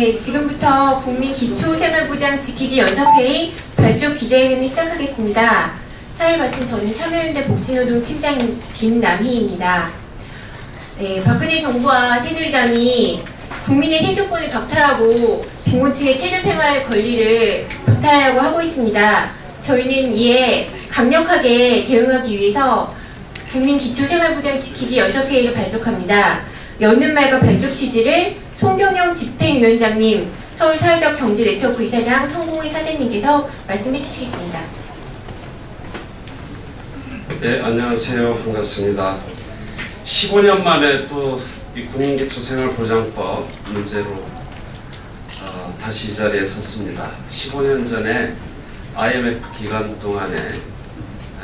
네, 지금부터 국민기초생활보장 지키기 연석회의 발족 기자회견을 시작하겠습니다. 사회를 맡은 저는 참여연대 복지노동 팀장인 김남희입니다. 네, 박근혜 정부와 새누리당이 국민의 생존권을 박탈하고 빈곤층의 최저생활 권리를 박탈하려고 하고 있습니다. 저희는 이에 강력하게 대응하기 위해서 국민기초생활보장 지키기 연석회의를 발족합니다. 여는 말과 발족 취지를 송경영 집행위원장님, 서울사회적 경제네트워크 이사장 성공의 사장님께서 말씀해 주시겠습니다. 네, 안녕하세요. 반갑습니다. 15년 만에 또 이 국민기초생활보장법 문제로 다시 이 자리에 섰습니다. 15년 전에 IMF 기간 동안에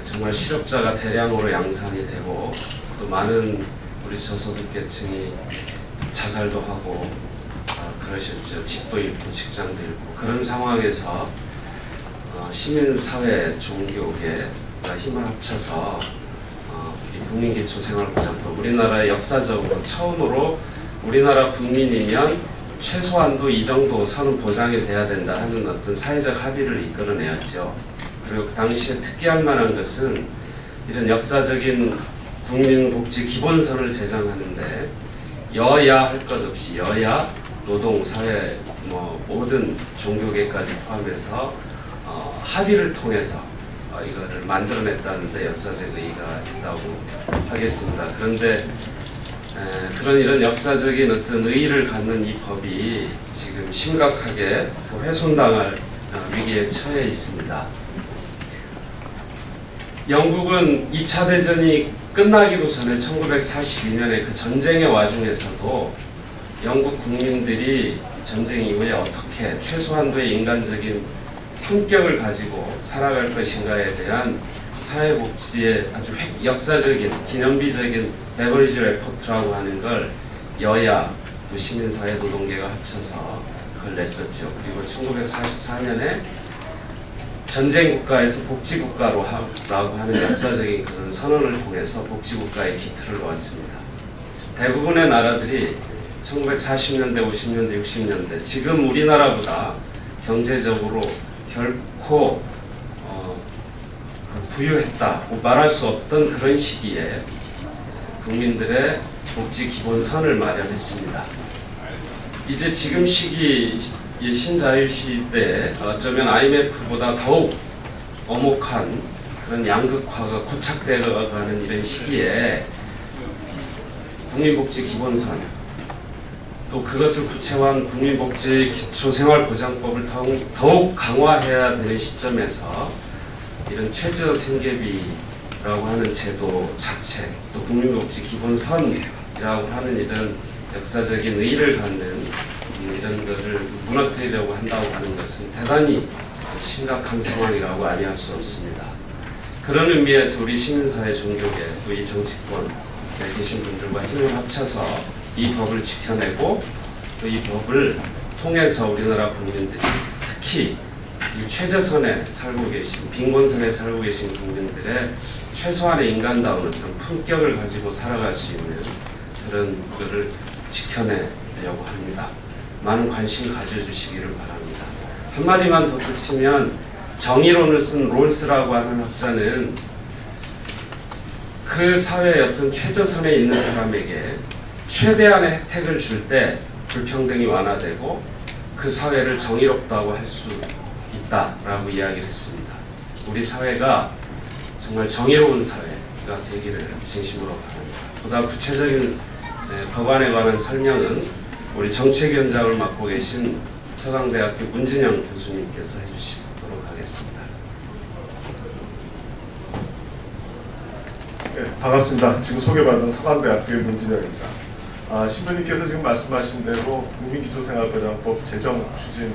정말 실업자가 대량으로 양산이 되고 또 많은 우리 저소득계층이 자살도 하고 그러셨죠. 집도 잃고 직장도 잃고 그런 상황에서 시민사회, 종교계가 힘을 합쳐서 이 국민기초생활보장법 우리나라의 역사적으로 처음으로 우리나라 국민이면 최소한도 이 정도 선은 보장이 돼야 된다 하는 어떤 사회적 합의를 이끌어내었죠. 그리고 그 당시에 특기할 만한 것은 이런 역사적인 국민복지 기본선을 제정하는데 여야 할 것 없이 여야, 노동, 사회, 모든 종교계까지 포함해서 합의를 통해서 이거를 만들어냈다는데 역사적 의의가 있다고 하겠습니다. 그런데 이런 역사적인 어떤 의의를 갖는 이 법이 지금 심각하게 훼손당할 위기에 처해 있습니다. 영국은 2차 대전이 끝나기도 전에 1942년에 그 전쟁의 와중에서도 영국 국민들이 전쟁 이후에 어떻게 최소한도의 인간적인 품격을 가지고 살아갈 것인가에 대한 사회복지의 아주 역사적인 기념비적인 베버리지 레포트라고 하는 걸 여야 또 시민사회 노동계가 합쳐서 그걸 냈었죠. 그리고 1944년에 전쟁 국가에서 복지국가로 라고 하는 역사적인 그런 선언을 통해서 복지국가의 기틀을 놓았습니다. 대부분의 나라들이 1940년대, 50년대, 60년대 지금 우리나라보다 경제적으로 결코 부유했다고 말할 수 없던 그런 시기에 국민들의 복지 기본선을 마련했습니다. 이제 지금 시기 신자유 시대에 어쩌면 IMF보다 더욱 엄혹한 그런 양극화가 고착되어가는 이런 시기에 국민복지 기본선 또 그것을 구체화한 국민복지 기초생활보장법을 더욱 강화해야 되는 시점에서 이런 최저생계비라고 하는 제도 자체 또 국민복지 기본선이라고 하는 이런 역사적인 의의를 갖는 이런 것을 무너뜨리려고 한다고 하는 것은 대단히 심각한 상황이라고 아니할 수 없습니다. 그런 의미에서 우리 시민사회 종교계 또 이 정치권에 계신 분들과 힘을 합쳐서 이 법을 지켜내고 또 이 법을 통해서 우리나라 국민들이 특히 이 최저선에 살고 계신 빈곤선에 살고 계신 국민들의 최소한의 인간다운 어떤 품격을 가지고 살아갈 수 있는 그런 것을 지켜내려고 합니다. 많은 관심 가져주시기를 바랍니다. 한마디만 덧붙이면 정의론을 쓴 롤스라고 하는 학자는 그 사회의 어떤 최저선에 있는 사람에게 최대한의 혜택을 줄 때 불평등이 완화되고 그 사회를 정의롭다고 할 수 있다라고 이야기를 했습니다. 우리 사회가 정말 정의로운 사회가 되기를 진심으로 바랍니다. 보다 구체적인 법안에 관한 설명은 우리 정책위원장을 맡고 계신 서강대학교 문진영 교수님께서 해주시도록 하겠습니다. 네, 반갑습니다. 지금 소개받은 서강대학교의 문진영입니다. 신부님께서 지금 말씀하신 대로 국민기초생활보장법 제정 추진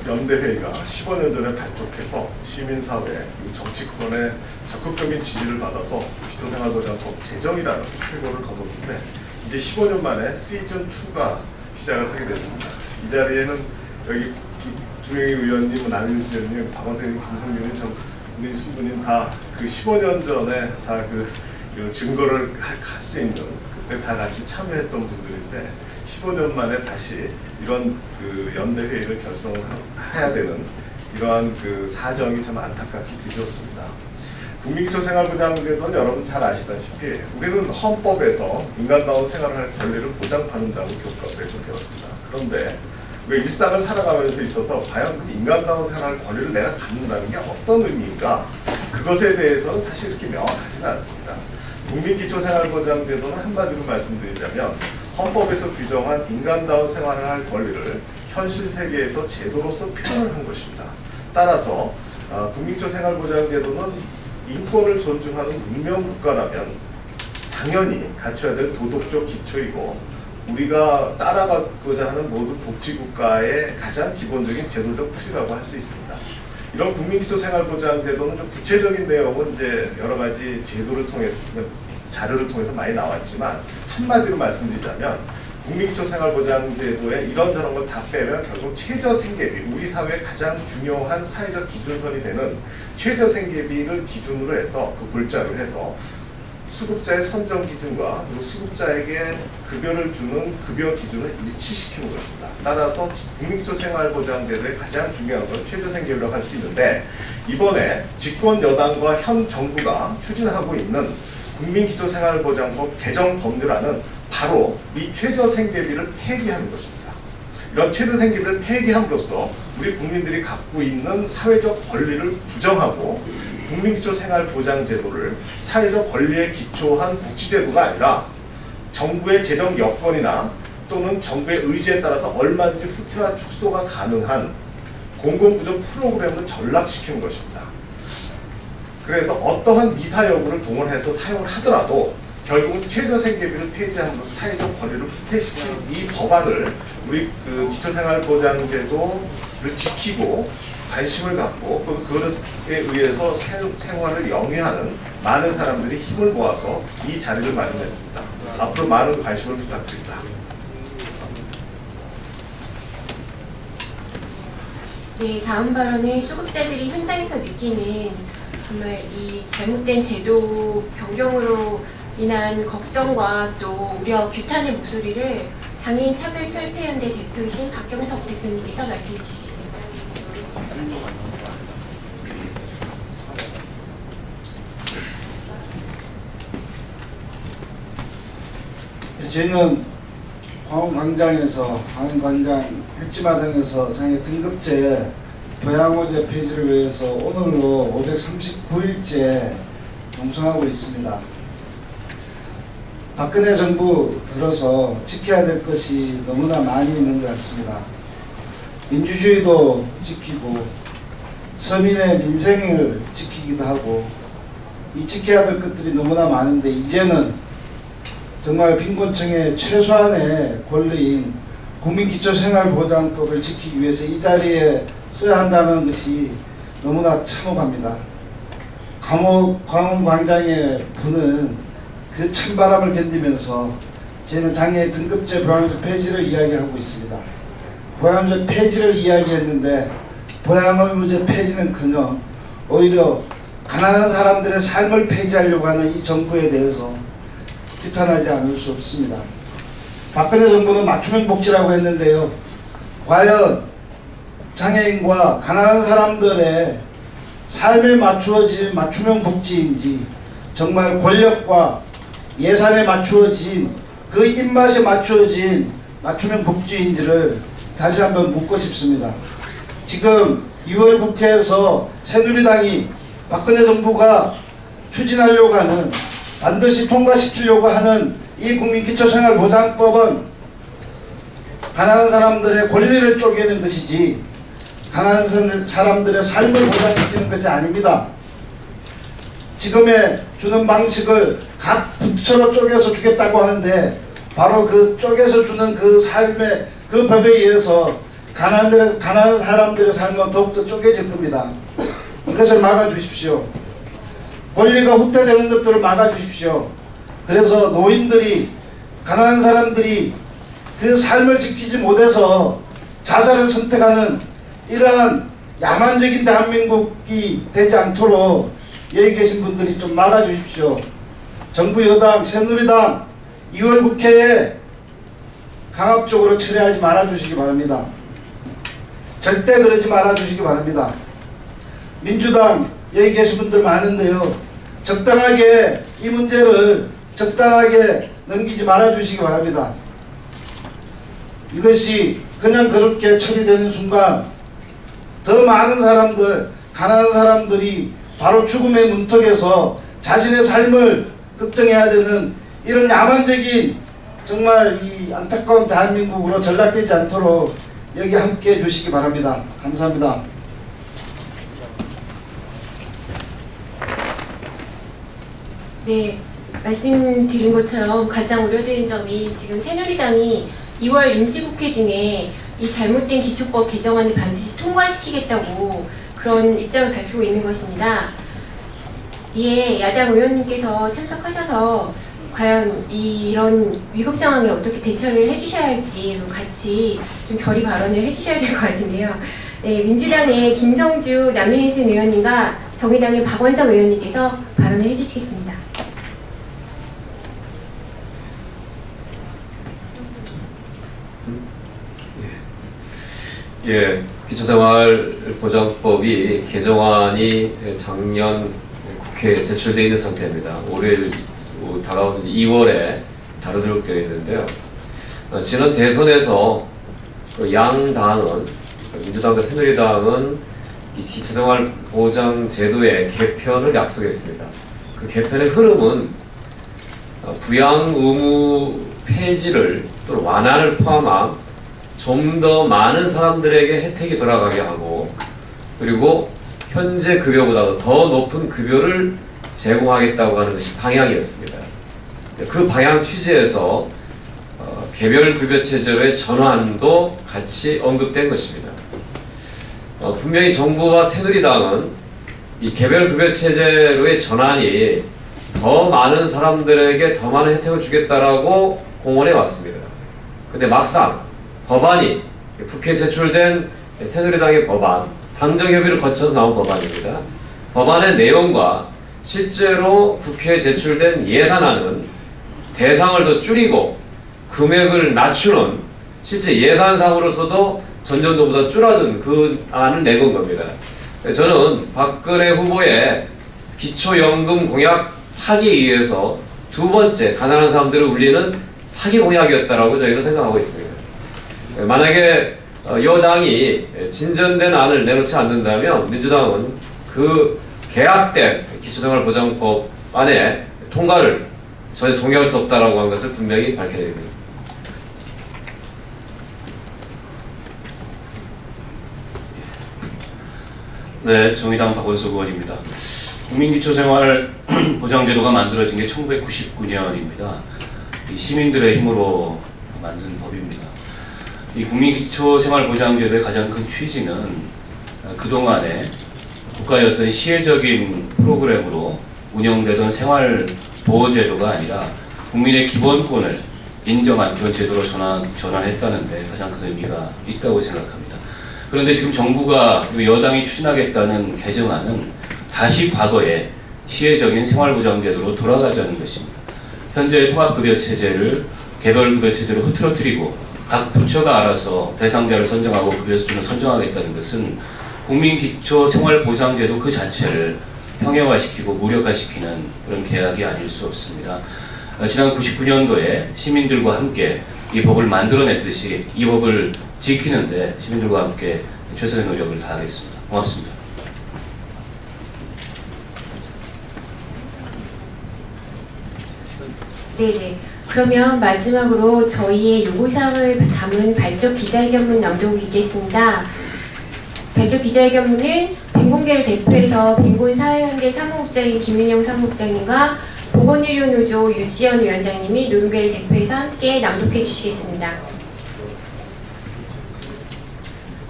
연대회의가 15년 전에 발족해서 시민사회, 정치권의 적극적인 지지를 받아서 기초생활보장법 제정이라는 쾌거를 거뒀는데 이제 15년 만에 시즌2가 시작을 하게 됐습니다. 이 자리에는 여기 김영희 의원님, 남인수 의원님, 박원생님, 김성윤님, 우리 신부님 다 그 15년 전에 다 그 증거를 할 수 있는 그때 다 같이 참여했던 분들인데 15년 만에 다시 이런 그 연대 회의를 결성해야 되는 이러한 그 사정이 참 안타깝게 그지없습니다. 국민기초생활보장제도는 여러분 잘 아시다시피 우리는 헌법에서 인간다운 생활을 할 권리를 보장받는다고 교과서에서 배웠습니다. 그런데 왜 일상을 살아가면서 있어서 과연 그 인간다운 생활 권리를 내가 갖는다는 게 어떤 의미인가? 그것에 대해서는 사실 이렇게 명확하지는 않습니다. 국민기초생활보장제도는 한마디로 말씀드리자면 헌법에서 규정한 인간다운 생활을 할 권리를 현실 세계에서 제도로서 표현을 한 것입니다. 따라서 국민기초생활보장제도는 인권을 존중하는 문명국가라면 당연히 갖춰야 될 도덕적 기초이고 우리가 따라가고자 하는 모든 복지국가의 가장 기본적인 제도적 틀이라고 할 수 있습니다. 이런 국민기초생활보장제도는 좀 구체적인 내용은 이제 여러 가지 제도를 통해 자료를 통해서 많이 나왔지만 한마디로 말씀드리자면 국민기초생활보장제도에 이런저런 걸 다 빼면 결국 최저생계비, 우리 사회의 가장 중요한 사회적 기준선이 되는 최저생계비를 기준으로 해서 그 골자로 해서 수급자의 선정 기준과 그리고 수급자에게 급여를 주는 급여 기준을 일치시키는 것입니다. 따라서 국민기초생활보장제도의 가장 중요한 건 최저생계비라고 할 수 있는데 이번에 집권 여당과 현 정부가 추진하고 있는 국민기초생활보장법 개정 법률안은 바로 이 최저생계비를 폐기하는 것입니다. 이런 최저생계비를 폐기함으로써 우리 국민들이 갖고 있는 사회적 권리를 부정하고 국민기초생활보장제도를 사회적 권리에 기초한 복지제도가 아니라 정부의 재정 여건이나 또는 정부의 의지에 따라서 얼마든지 후퇴와 축소가 가능한 공공부정 프로그램을 전락시키는 것입니다. 그래서 어떠한 미사여구를 동원해서 사용을 하더라도 결국은 최저생계비를 폐지함으로써 사회적 권리를 후퇴시키는 이 법안을 우리 그 기초생활보장제도를 지키고 관심을 갖고 또 그것에 의해서 생활을 영위하는 많은 사람들이 힘을 모아서 이 자리를 마련했습니다. 앞으로 많은 관심을 부탁드립니다. 네, 다음 발언은 수급자들이 현장에서 느끼는 정말 이 잘못된 제도 변경으로 인한 걱정과 또 우려, 규탄의 목소리를 장애인 차별철폐연대 대표이신 박경석 대표님께서 말씀해 주시겠습니다. 저희는 광운광장에서 광운광장 햇지마당에서 장애 등급제 보양호제 폐지를 위해서 오늘로 539일째 농성하고 있습니다. 박근혜 정부 들어서 지켜야 될 것이 너무나 많이 있는 것 같습니다. 민주주의도 지키고 서민의 민생을 지키기도 하고 이 지켜야 될 것들이 너무나 많은데 이제는 정말 빈곤층의 최소한의 권리인 국민기초생활보장법을 지키기 위해서 이 자리에 써야 한다는 것이 너무나 참혹합니다. 광운광장에 부는 그 찬바람을 견디면서 저희는 장애 등급제 보양제 폐지를 이야기하고 있습니다. 보양제 폐지를 이야기했는데 보양의무제 폐지는커녕 오히려 가난한 사람들의 삶을 폐지하려고 하는 이 정부에 대해서 규탄하지 않을 수 없습니다. 박근혜 정부는 맞춤형 복지라고 했는데요. 과연 장애인과 가난한 사람들의 삶에 맞추어진 맞춤형 복지인지 정말 권력과 예산에 맞추어진 그 입맛에 맞추어진 맞춤형 복지인지를 다시 한번 묻고 싶습니다. 지금 2월 국회에서 새누리당이 박근혜 정부가 추진하려고 하는 반드시 통과시키려고 하는 이 국민기초생활보장법은 가난한 사람들의 권리를 쪼개는 것이지 가난한 사람들의 삶을 보장시키는 것이 아닙니다. 지금의 주는 방식을 각 부처로 쪼개서 주겠다고 하는데 바로 그 쪼개서 주는 그 삶의 그 법에 의해서 가난한 사람들의 삶은 더욱더 쪼개질 겁니다. 이것을 막아주십시오. 권리가 후퇴되는 것들을 막아주십시오. 그래서 노인들이 가난한 사람들이 그 삶을 지키지 못해서 자살을 선택하는 이러한 야만적인 대한민국이 되지 않도록 여기 계신 분들이 좀 막아주십시오. 정부 여당 새누리당 2월 국회에 강압적으로 철회하지 말아주시기 바랍니다. 절대 그러지 말아주시기 바랍니다. 민주당 여기 계신 분들 많은데요. 적당하게 이 문제를 적당하게 넘기지 말아주시기 바랍니다. 이것이 그냥 그렇게 처리되는 순간 더 많은 사람들, 가난한 사람들이 바로 죽음의 문턱에서 자신의 삶을 걱정해야 되는 이런 야만적인 정말 이 안타까운 대한민국으로 전락되지 않도록 여기 함께 해주시기 바랍니다. 감사합니다. 네, 말씀드린 것처럼 가장 우려되는 점이 지금 새누리당이 2월 임시국회 중에 이 잘못된 기초법 개정안을 반드시 통과시키겠다고 그런 입장을 밝히고 있는 것입니다. 이에 야당 의원님께서 참석하셔서 과연 이런 위급 상황에 어떻게 대처를 해주셔야 할지 같이 좀 결의 발언을 해주셔야 될 것 같은데요. 네, 민주당의 김성주 남윤희순 의원님과 정의당의 박원석 의원님께서 발언을 해주시겠습니다. 예, 기초생활보장법이 개정안이 작년 국회에 제출되어 있는 상태입니다. 올해 다가오는 2월에 다루도록 되어 있는데요. 지난 대선에서 양당은, 민주당과 새누리당은 이 기초생활보장제도의 개편을 약속했습니다. 그 개편의 흐름은 부양 의무 폐지를 또는 완화를 포함한 좀 더 많은 사람들에게 혜택이 돌아가게 하고, 그리고 현재 급여보다 더 높은 급여를 제공하겠다고 하는 것이 방향이었습니다. 그 방향 취지에서 개별 급여 체제로의 전환도 같이 언급된 것입니다. 분명히 정부와 새누리당은 이 개별 급여 체제로의 전환이 더 많은 사람들에게 더 많은 혜택을 주겠다라고 공언해 왔습니다. 근데 막상 법안이 국회에 제출된 새누리당의 법안, 당정협의를 거쳐서 나온 법안입니다. 법안의 내용과 실제로 국회에 제출된 예산안은 대상을 더 줄이고 금액을 낮추는, 실제 예산상으로서도 전년도보다 줄어든 그 안을 내건 겁니다. 저는 박근혜 후보의 기초연금 공약 파기에 의해서 두 번째 가난한 사람들을 울리는 사기 공약이었다라고 저희는 생각하고 있습니다. 만약에 여당이 진전된 안을 내놓지 않는다면 민주당은 그 계약된 기초생활보장법 안에 통과를 전혀 동의할 수 없다라고 한 것을 분명히 밝혀드립니다. 네, 정의당 박원석 의원입니다. 국민기초생활보장제도가 만들어진 게 1999년입니다. 이 시민들의 힘으로 만든 법입니다. 이 국민기초생활보장제도의 가장 큰 취지는 그동안에 국가의 어떤 시혜적인 프로그램으로 운영되던 생활보호제도가 아니라 국민의 기본권을 인정한 그런 제도로 전환했다는 데 가장 큰 의미가 있다고 생각합니다. 그런데 지금 정부가 여당이 추진하겠다는 개정안은 다시 과거의 시혜적인 생활보장제도로 돌아가자는 것입니다. 현재의 통합급여체제를 개별급여체제로 흐트러뜨리고 각 부처가 알아서 대상자를 선정하고 급여 수준을 선정하겠다는 것은 국민기초생활보장제도 그 자체를 평형화시키고 무력화시키는 그런 계약이 아닐 수 없습니다. 지난 99년도에 시민들과 함께 이 법을 만들어냈듯이 이 법을 지키는데 시민들과 함께 최선의 노력을 다하겠습니다. 고맙습니다. 네네. 그러면 마지막으로 저희의 요구사항을 담은 발적 기자회견문 낭독이겠습니다. 발적 기자회견문은 빈공개를 대표해서 빈곤사회연대 사무국장인 김윤영 사무국장님과 보건의료노조 유지연 위원장님이 노동계를 대표해서 함께 낭독해 주시겠습니다.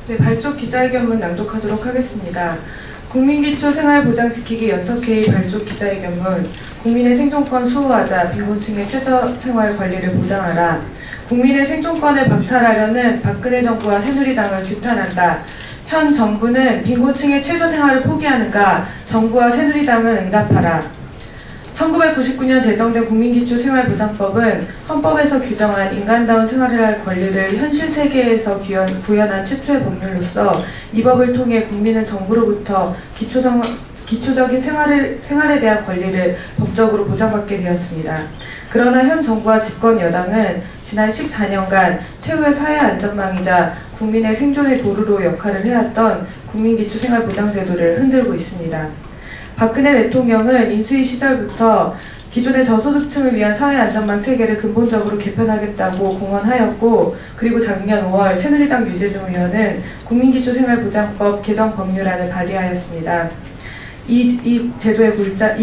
네, 발족 기자회견문 낭독하도록 하겠습니다. 국민기초 생활보장지키기 연석회의 발족 기자회견문. 국민의 생존권 수호하자. 빈곤층의 최저생활 관리를 보장하라. 국민의 생존권을 박탈하려는 박근혜 정부와 새누리당을 규탄한다. 현 정부는 빈곤층의 최저생활을 포기하는가? 정부와 새누리당은 응답하라. 1999년 제정된 국민기초생활보장법은 헌법에서 규정한 인간다운 생활을 할 권리를 현실 세계에서 구현한 최초의 법률로서 이 법을 통해 국민은 정부로부터 기초적인 생활에 대한 권리를 법적으로 보장받게 되었습니다. 그러나 현 정부와 집권 여당은 지난 14년간 최후의 사회 안전망이자 국민의 생존의 도루로 역할을 해왔던 국민기초생활보장제도를 흔들고 있습니다. 박근혜 대통령은 인수위 시절부터 기존의 저소득층을 위한 사회안전망 체계를 근본적으로 개편하겠다고 공언하였고, 그리고 작년 5월 새누리당 유재중 의원은 국민기초생활보장법 개정 법률안을 발의하였습니다. 이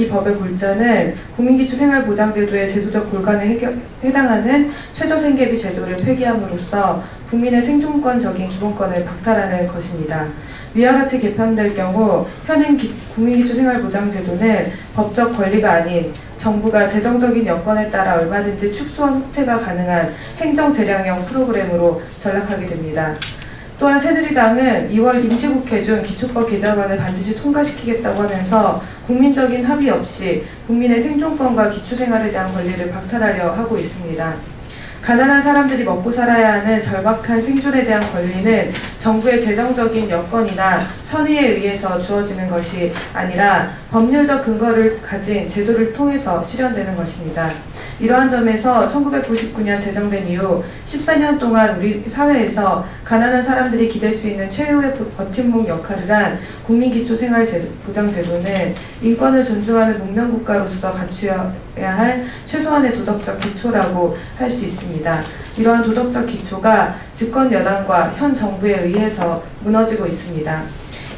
법의 골자는 국민기초생활보장제도의 제도적 골간에 해당하는 최저생계비 제도를 폐기함으로써 국민의 생존권적인 기본권을 박탈하는 것입니다. 위와 같이 개편될 경우 현행 국민기초생활보장제도는 법적 권리가 아닌 정부가 재정적인 여건에 따라 얼마든지 축소와 후퇴가 가능한 행정재량형 프로그램으로 전락하게 됩니다. 또한 새누리당은 2월 임시국회 중 기초법 개정안을 반드시 통과시키겠다고 하면서 국민적인 합의 없이 국민의 생존권과 기초생활에 대한 권리를 박탈하려 하고 있습니다. 가난한 사람들이 먹고 살아야 하는 절박한 생존에 대한 권리는 정부의 재정적인 여건이나 선의에 의해서 주어지는 것이 아니라 법률적 근거를 가진 제도를 통해서 실현되는 것입니다. 이러한 점에서 1999년 제정된 이후 14년 동안 우리 사회에서 가난한 사람들이 기댈 수 있는 최후의 버팀목 역할을 한 국민기초생활보장제도는 인권을 존중하는 문명국가로서 갖추어야 할 최소한의 도덕적 기초라고 할 수 있습니다. 이러한 도덕적 기초가 집권 여당과 현 정부에 의해서 무너지고 있습니다.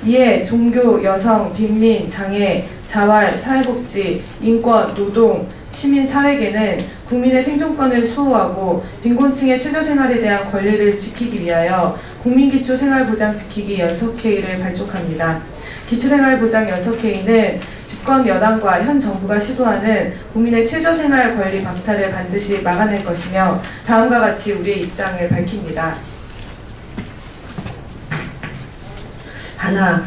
이에 종교, 여성, 빈민, 장애, 자활, 사회복지, 인권, 노동, 시민 사회계는 국민의 생존권을 수호하고 빈곤층의 최저생활에 대한 권리를 지키기 위하여 국민기초생활보장 지키기 연석회의를 발족합니다. 기초생활보장 연석회의는 집권 여당과 현 정부가 시도하는 국민의 최저생활 권리 박탈을 반드시 막아낼 것이며 다음과 같이 우리의 입장을 밝힙니다. 하나,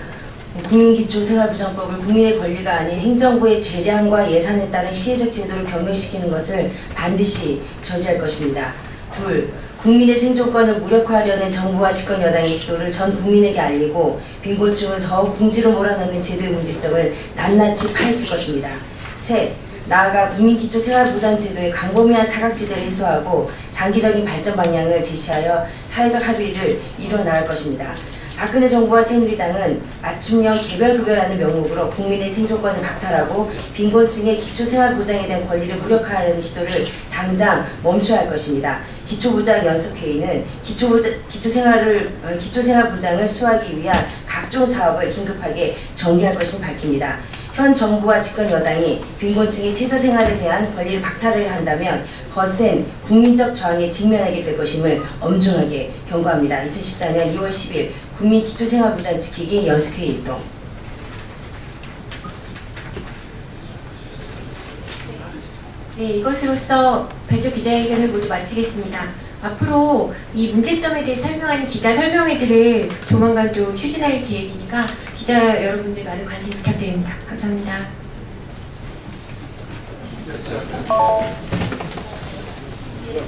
국민기초생활보장법을 국민의 권리가 아닌 행정부의 재량과 예산에 따른 시혜적 제도를 변경시키는 것을 반드시 저지할 것입니다. 둘, 국민의 생존권을 무력화하려는 정부와 집권 여당의 시도를 전 국민에게 알리고 빈곤층을 더욱 궁지로 몰아넣는 제도의 문제점을 낱낱이 파헤칠 것입니다. 셋, 나아가 국민기초생활보장제도의 광범위한 사각지대를 해소하고 장기적인 발전 방향을 제시하여 사회적 합의를 이뤄나갈 것입니다. 박근혜 정부와 새누리당은 맞춤형 개별급여라는 명목으로 국민의 생존권을 박탈하고 빈곤층의 기초생활보장에 대한 권리를 무력화하려는 시도를 당장 멈춰야 할 것입니다. 기초보장 연습회의는 기초생활보장을 수호하기 위한 각종 사업을 긴급하게 전개할 것임을 밝힙니다. 현 정부와 집권 여당이 빈곤층의 최저생활에 대한 권리를 박탈을 한다면 거센 국민적 저항에 직면하게 될 것임을 엄중하게 경고합니다. 2014년 2월 10일 국민기초생활보장 지키기 연습회의 일동. 네, 이것으로써 발족 기자회견을 모두 마치겠습니다. 앞으로 이 문제점에 대해 설명하는 기자 설명회들을 조만간 또 추진할 계획이니까 기자 여러분들 많은 관심 부탁드립니다. 감사합니다. 네.